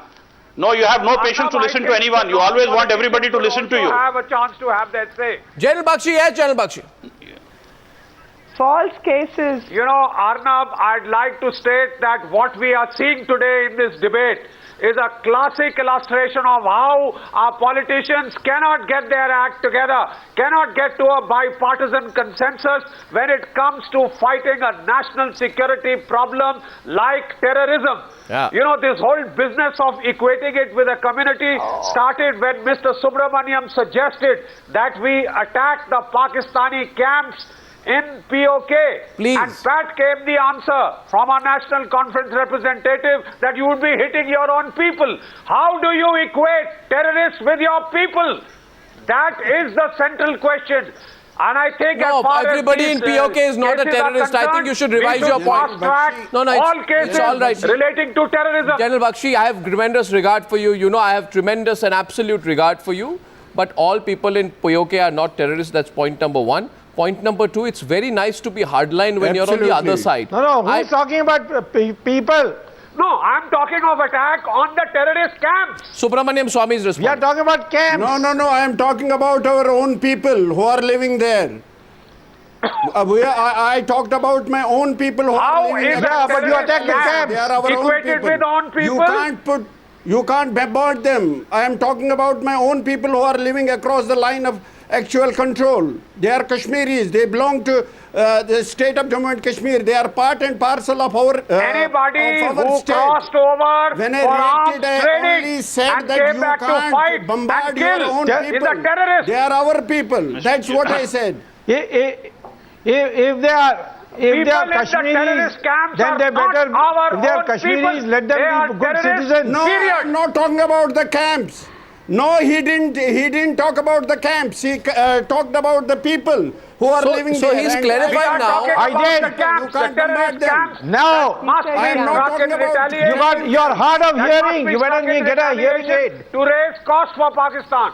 [SPEAKER 2] No, you have no patience to listen to anyone. You always want everybody to listen to you.
[SPEAKER 6] Have a chance to have that say.
[SPEAKER 1] General Bakshi, yes, General Bakshi.
[SPEAKER 3] False cases.
[SPEAKER 6] You know, Arnab, I'd like to state that what we are seeing today in this debate is a classic illustration of how our politicians cannot get their act together, cannot get to a bipartisan consensus when it comes to fighting a national security problem like terrorism.
[SPEAKER 1] Yeah.
[SPEAKER 6] You know, this whole business of equating it with a community started when Mr. Subramaniam suggested that we attack the Pakistani camps in POK.
[SPEAKER 1] Please.
[SPEAKER 6] And that came the answer from our National Conference representative that you would be hitting your own people. How do you equate terrorists with your people? That is the central question. And I think
[SPEAKER 1] No,
[SPEAKER 6] as far
[SPEAKER 1] everybody
[SPEAKER 6] as
[SPEAKER 1] in POK is not a
[SPEAKER 6] cases are
[SPEAKER 1] terrorist. I think you should revise
[SPEAKER 6] we
[SPEAKER 1] your point.
[SPEAKER 6] fast-track
[SPEAKER 1] No,
[SPEAKER 6] all cases
[SPEAKER 1] it's all right.
[SPEAKER 6] relating to terrorism.
[SPEAKER 1] General Bakshi, I have tremendous regard for you. You know, I have tremendous and absolute regard for you. But all people in POK are not terrorists. That's point number one. Point number two, it's very nice to be hardline when you're on the other side.
[SPEAKER 4] No, who's talking about people?
[SPEAKER 6] No, I'm talking of attack on the terrorist camps.
[SPEAKER 1] Subramaniam Swami is
[SPEAKER 4] We are
[SPEAKER 1] responding.
[SPEAKER 4] talking about camps.
[SPEAKER 5] No, I am talking about our own people who are living there. I talked about my own people who
[SPEAKER 6] How
[SPEAKER 5] are living
[SPEAKER 6] is
[SPEAKER 5] there.
[SPEAKER 6] a
[SPEAKER 4] but you attack the
[SPEAKER 6] terrorist
[SPEAKER 4] camps.
[SPEAKER 5] They are our own
[SPEAKER 6] equated
[SPEAKER 5] people.
[SPEAKER 6] with own people?
[SPEAKER 5] You can't bombard them. I am talking about my own people who are living across the line of actual control. They are Kashmiris. They belong to the state of Jammu and Kashmir. They are part and parcel of our
[SPEAKER 6] Anybody
[SPEAKER 5] of our
[SPEAKER 6] who
[SPEAKER 5] state.
[SPEAKER 6] crossed over
[SPEAKER 5] When I
[SPEAKER 6] for arms
[SPEAKER 5] reacted, I
[SPEAKER 6] trading
[SPEAKER 5] only said
[SPEAKER 6] and
[SPEAKER 5] that
[SPEAKER 6] came
[SPEAKER 5] you
[SPEAKER 6] back to
[SPEAKER 5] can't
[SPEAKER 6] fight
[SPEAKER 5] bombard
[SPEAKER 6] and
[SPEAKER 5] your
[SPEAKER 6] kill
[SPEAKER 5] own
[SPEAKER 6] is
[SPEAKER 5] people.
[SPEAKER 6] a terrorist.
[SPEAKER 5] They are our people. That's what I said.
[SPEAKER 4] If they are
[SPEAKER 6] People in the terrorist
[SPEAKER 4] Kashmiris,
[SPEAKER 6] camps
[SPEAKER 4] then
[SPEAKER 6] are
[SPEAKER 4] they
[SPEAKER 6] not
[SPEAKER 4] better.
[SPEAKER 6] our
[SPEAKER 4] If they are
[SPEAKER 6] own
[SPEAKER 4] Kashmiris,
[SPEAKER 6] people.
[SPEAKER 4] let them
[SPEAKER 6] They are
[SPEAKER 4] be good
[SPEAKER 6] terrorists.
[SPEAKER 4] citizens.
[SPEAKER 5] No,
[SPEAKER 6] Period.
[SPEAKER 5] I'm not talking about the camps. No, he didn't talk about the camps. He talked about the people who are living
[SPEAKER 1] so
[SPEAKER 5] there.
[SPEAKER 1] he's
[SPEAKER 5] And
[SPEAKER 1] clarifying
[SPEAKER 6] We are
[SPEAKER 1] now.
[SPEAKER 6] talking
[SPEAKER 4] I
[SPEAKER 6] about
[SPEAKER 4] did.
[SPEAKER 6] the camps,
[SPEAKER 5] You can't
[SPEAKER 6] the terrorist
[SPEAKER 5] bombard them.
[SPEAKER 6] camps.
[SPEAKER 4] No,
[SPEAKER 6] Must
[SPEAKER 5] I am
[SPEAKER 6] be
[SPEAKER 5] not
[SPEAKER 6] struck
[SPEAKER 5] talking
[SPEAKER 6] in
[SPEAKER 5] about-
[SPEAKER 6] retaliation.
[SPEAKER 4] you're hard of
[SPEAKER 6] That
[SPEAKER 4] hearing.
[SPEAKER 6] must be
[SPEAKER 4] You better
[SPEAKER 6] struck in
[SPEAKER 4] get a hearing
[SPEAKER 6] retaliation
[SPEAKER 4] aid.
[SPEAKER 6] to raise costs for Pakistan.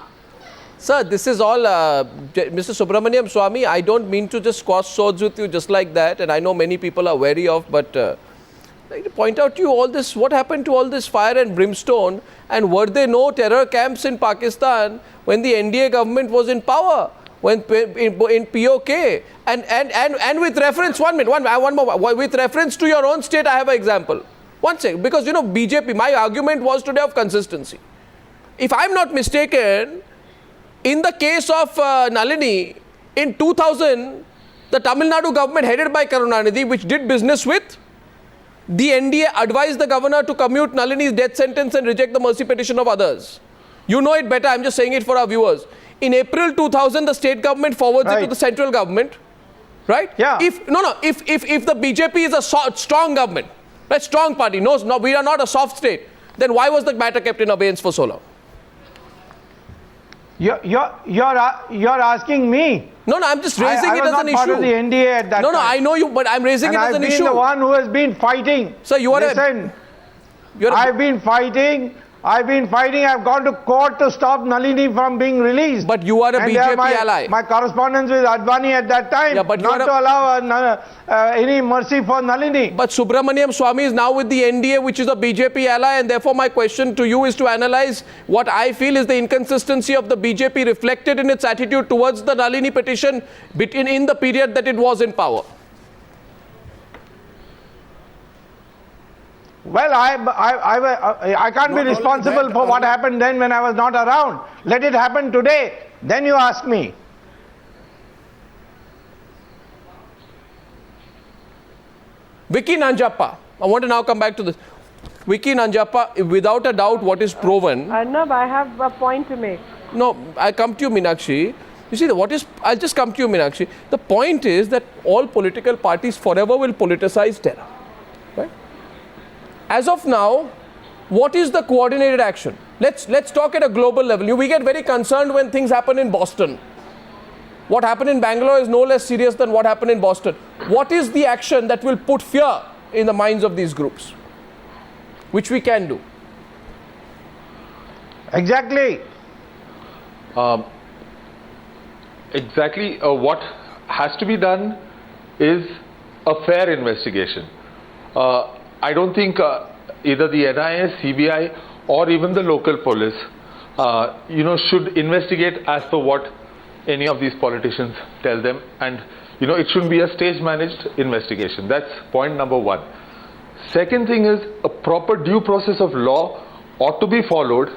[SPEAKER 1] Sir, this is all, Mr. Subramaniam Swami, I don't mean to just cross swords with you just like that, and I know many people are wary of, but I'd like to point out to you all this, what happened to all this fire and brimstone, and were there no terror camps in Pakistan when the NDA government was in power, when in POK, and with reference, one more, with reference to your own state, I have an example. One second, because you know, BJP, my argument was today of consistency. If I'm not mistaken, in the case of Nalini, in 2000, the Tamil Nadu government headed by Karunanidhi, which did business with, the NDA advised the governor to commute Nalini's death sentence and reject the mercy petition of others. You know it better, I'm just saying it for our viewers. In April 2000, the state government forwards it to the central government, right?
[SPEAKER 4] Yeah.
[SPEAKER 1] If the BJP is a strong government, a strong party, no, we are not a soft state, then why was the matter kept in abeyance for so long?
[SPEAKER 4] You're asking me.
[SPEAKER 1] No, I'm just raising
[SPEAKER 4] I
[SPEAKER 1] it
[SPEAKER 4] was
[SPEAKER 1] as
[SPEAKER 4] not
[SPEAKER 1] an
[SPEAKER 4] part
[SPEAKER 1] issue.
[SPEAKER 4] of the NDA at that
[SPEAKER 1] No,
[SPEAKER 4] time.
[SPEAKER 1] I know you, but I'm raising it as an
[SPEAKER 4] I've
[SPEAKER 1] issue.
[SPEAKER 4] been the one who has been fighting.
[SPEAKER 1] Sir, you are
[SPEAKER 4] Listen,
[SPEAKER 1] You're
[SPEAKER 4] I've been fighting. I've gone to court to stop Nalini from being released.
[SPEAKER 1] But you are a
[SPEAKER 4] And
[SPEAKER 1] BJP
[SPEAKER 4] my,
[SPEAKER 1] ally.
[SPEAKER 4] My correspondence with Advani at that time,
[SPEAKER 1] Yeah, but
[SPEAKER 4] not to allow any mercy for Nalini.
[SPEAKER 1] But Subramaniam Swamy is now with the NDA, which is a BJP ally, and therefore my question to you is to analyze what I feel is the inconsistency of the BJP reflected in its attitude towards the Nalini petition in the period that it was in power.
[SPEAKER 4] Well, I can't be responsible for what happened then when I was not around. Let it happen today. Then you ask me.
[SPEAKER 1] Vicky Nanjappa, I want to now come back to this. Vicky Nanjappa, without a doubt, what is proven.
[SPEAKER 3] Arnab, I have a point to make.
[SPEAKER 1] No, I come to you, Meenakshi. You see, I'll just come to you, Meenakshi. The point is that all political parties forever will politicize terror. Right? As of now, what is the coordinated action? Let's talk at a global level. We get very concerned when things happen in Boston. What happened in Bangalore is no less serious than what happened in Boston. What is the action that will put fear in the minds of these groups? Which we can do.
[SPEAKER 4] Exactly.
[SPEAKER 9] What has to be done is a fair investigation. I don't think either the NIA, CBI, or even the local police, should investigate as per what any of these politicians tell them, and it shouldn't be a stage-managed investigation. That's point number one. Second thing is, a proper due process of law ought to be followed.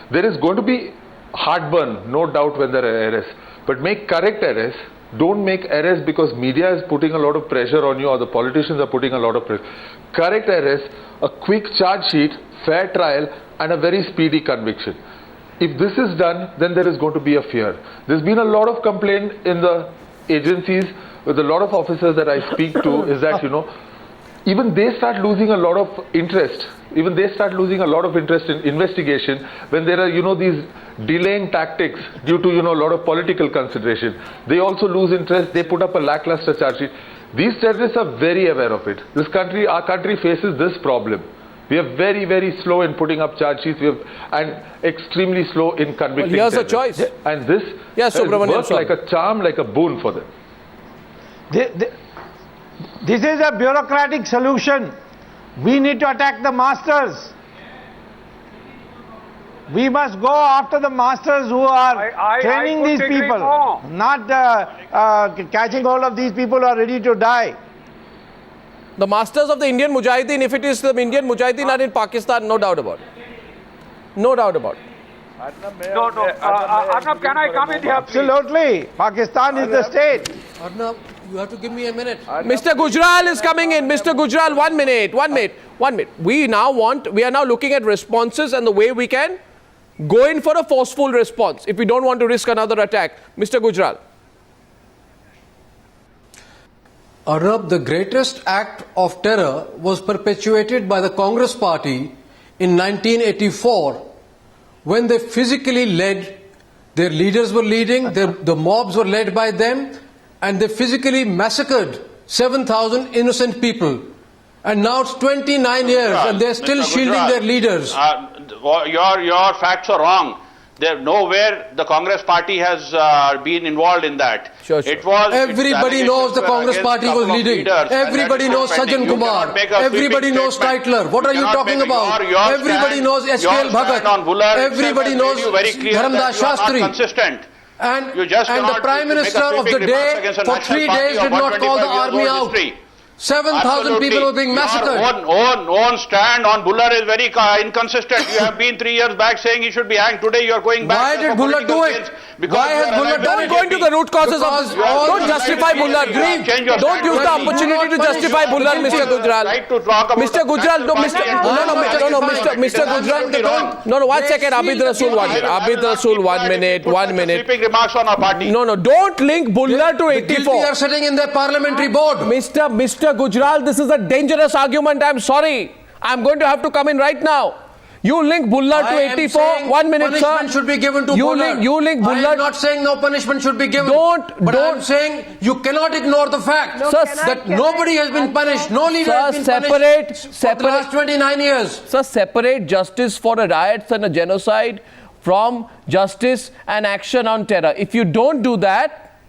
[SPEAKER 9] There is going to be heartburn, no doubt, when there are errors, but make correct errors. Don't make errors because media is putting a lot of pressure on you or the politicians are putting a lot of pressure. Correct errors, a quick charge sheet, fair trial, and a very speedy conviction. If this is done, then there is going to be a fear. There's been a lot of complaint in the agencies with a lot of officers that I speak to is that, even they start losing a lot of interest. Even they start losing a lot of interest in investigation when there are, these delaying tactics due to, a lot of political consideration. They also lose interest. They put up a lackluster charge sheet. These terrorists are very aware of it. Our country faces this problem. We are very, very slow in putting up charge sheets and extremely slow in convicting
[SPEAKER 1] here's
[SPEAKER 9] terrorists.
[SPEAKER 1] a choice.
[SPEAKER 9] And this works like a charm, like a boon for them.
[SPEAKER 4] This is a bureaucratic solution. We need to attack the masters. We must go after the masters who are training these people, not catching hold of these people who are ready to die.
[SPEAKER 1] The masters of the Indian Mujahideen, if it is the Indian Mujahideen are in Pakistan, no doubt about it. No doubt about it.
[SPEAKER 6] Arnab, can I come in here, please?
[SPEAKER 4] Absolutely. Pakistan is the state.
[SPEAKER 7] Arnab, you have to give me a minute.
[SPEAKER 1] Mr. Gujral is coming in. Mr. Gujral, 1 minute. We are now looking at responses and the way we can go in for a forceful response if we don't want to risk another attack. Mr. Gujral.
[SPEAKER 7] Arnab, the greatest act of terror was perpetuated by the Congress party in 1984 when they physically led, their leaders were leading, the mobs were led by them, and they physically massacred 7,000 innocent people. And now it's 29 years and they're still shielding their leaders.
[SPEAKER 2] Your facts are wrong. Nowhere the Congress party has been involved in that.
[SPEAKER 1] Sure.
[SPEAKER 7] Everybody knows the Congress party was leading. Everybody knows Sajjan Kumar. Everybody knows Titler. What are you talking about? Everybody knows SKL Bhagat. Everybody knows Dharamdas Shastri. And the Prime Minister of the day for 3 days did not call the army out. 7,000 people were being massacred.
[SPEAKER 2] Your own stand on Bullar is very inconsistent. You have been 3 years back saying he should be hanged. Today you are going back.
[SPEAKER 7] Why did Bullar do it? Why has Bullar done it?
[SPEAKER 1] Don't go into the root causes of this. Don't justify Bullar. Don't use the opportunity to justify Bullar, Mr. Gujral. Mr. Gujral, Mr. Gujral. No, 1 second. Abid Rasool, 1 minute. Abid Rasool, 1 minute. 1 minute.
[SPEAKER 2] Sweeping remarks on our party.
[SPEAKER 1] No, don't link Bullar to 84.
[SPEAKER 7] They are sitting in their parliamentary board.
[SPEAKER 1] Mr. Gujral, this is a dangerous argument. I'm sorry. I'm going to have to come in right now. You link Bullard to 84. 1 minute, sir.
[SPEAKER 7] Punishment should be given to Bullard.
[SPEAKER 1] You link Bullard.
[SPEAKER 7] I am not saying no punishment should be given.
[SPEAKER 1] Don't.
[SPEAKER 7] I am saying you cannot ignore the fact that nobody has been punished. No leader has been punished for the last 29 years.
[SPEAKER 1] Sir, separate justice for a riots and a genocide from justice and action on terror. If you don't do that,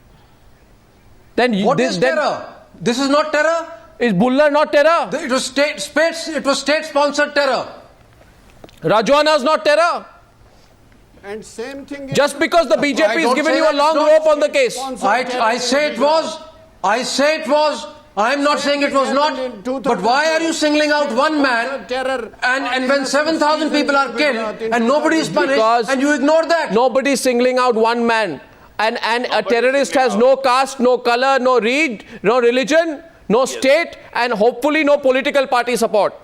[SPEAKER 1] then
[SPEAKER 7] what is terror? This is not terror.
[SPEAKER 1] Is Bullard not terror?
[SPEAKER 7] It was state-sponsored terror.
[SPEAKER 1] Rajwana is not terror.
[SPEAKER 5] And same thing.
[SPEAKER 1] Just because the BJP is giving you a long rope on the case.
[SPEAKER 7] I say it was. I say it was. I am not saying it was not. But why are you singling out one man and when 7,000 people are killed and nobody is punished and you ignore that?
[SPEAKER 1] Nobody is singling out one man. And a terrorist has no caste, no color, no religion, no state, and hopefully no political party support.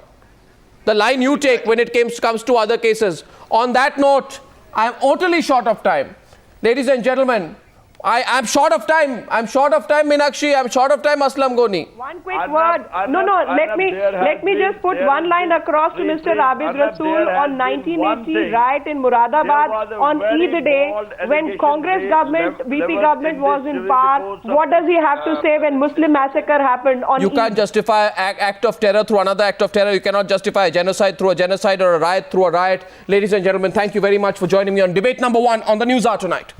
[SPEAKER 1] The line you take when it comes to other cases. On that note, I am utterly short of time. Ladies and gentlemen, I am short of time. I'm short of time, Meenakshi. I'm short of time, Aslam Goni.
[SPEAKER 3] One quick word. Let me just put one line across to Mr. Abid Rasool on 1980 riot in Muradabad on Eid day when Congress government, VP government was in power. What does he have to say when Muslim massacre happened on Eid?
[SPEAKER 1] You can't justify an act of terror through another act of terror. You cannot justify a genocide through a genocide or a riot through a riot. Ladies and gentlemen, thank you very much for joining me on debate number 1 on the News Hour tonight.